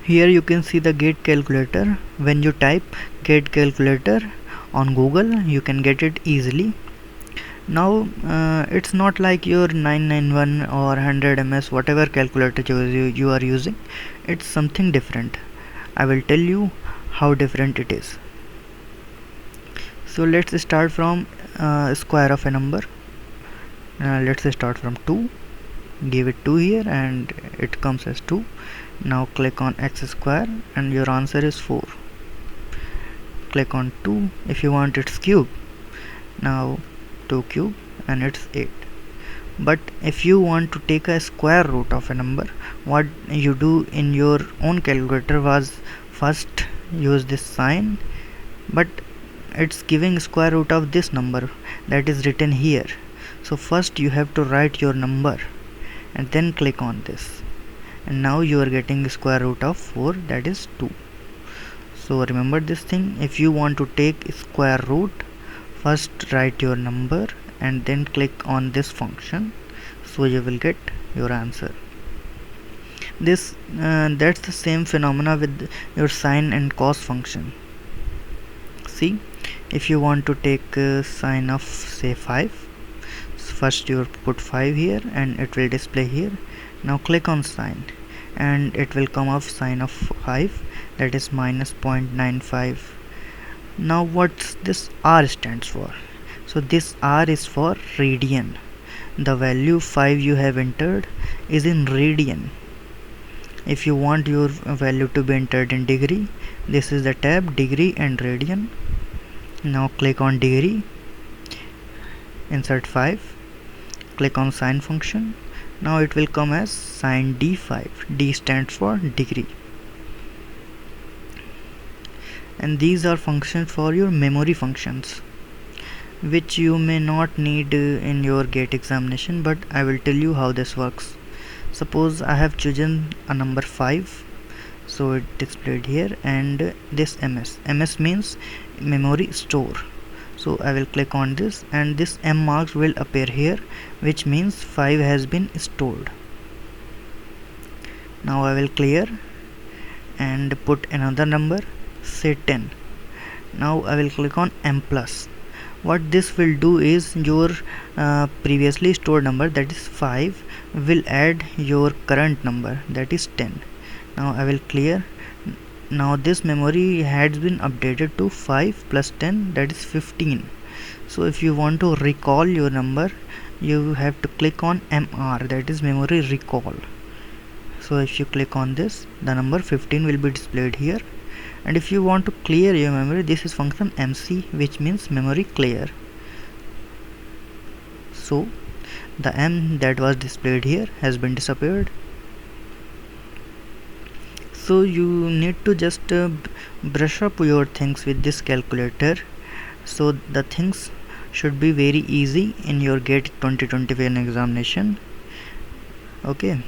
Here you can see the gate calculator. When you type gate calculator on Google, you can get it easily. Now it's not like your 991 or 100 ms whatever calculator you are using. It's something different. I will tell you how different it is. So let's start from square of a number. Let's start from 2. Give it 2 here and it comes as 2. Now click on x square and your answer is 4. Click on 2 if you want its cube. Now 2 cube and it's 8. But if you want to take a square root of a number, what you do in your own calculator was first use this sign, but it's giving square root of this number that is written here. So first you have to write your number and then click on this, and now you are getting square root of 4, that is 2. So remember this thing, if you want to take square root, first write your number and then click on this function, so you will get your answer. This that's the same phenomena with your sine and cos function. See, if you want to take sine of say 5, first you put 5 here and it will display here. Now click on sine and it will come up sine of 5, that is minus 0.95. Now what's this R stands for? So this R is for radian. The value 5 you have entered is in radian. If you want your value to be entered in degree, this is the tab degree and radian. Now click on degree, insert 5, click on sine function. Now it will come as sine d5. D stands for degree. And these are functions for your memory functions, which you may not need in your gate examination, but I will tell you how this works. Suppose I have chosen a number 5, so it displayed here, and this ms means memory store. So I will click on this and this M marks will appear here, which means 5 has been stored. Now I will clear and put another number, say 10. Now I will click on M plus. What this will do is your previously stored number, that is 5, will add your current number, that is 10. Now I will clear. Now this memory has been updated to 5 plus 10, that is 15. So if you want to recall your number, you have to click on MR, that is memory recall. So if you click on this, the number 15 will be displayed here. And if you want to clear your memory, this is function MC, which means memory clear. So the M that was displayed here has been disappeared. So you need to just brush up your things with this calculator, so the things should be very easy in your GATE 2021 examination. Okay.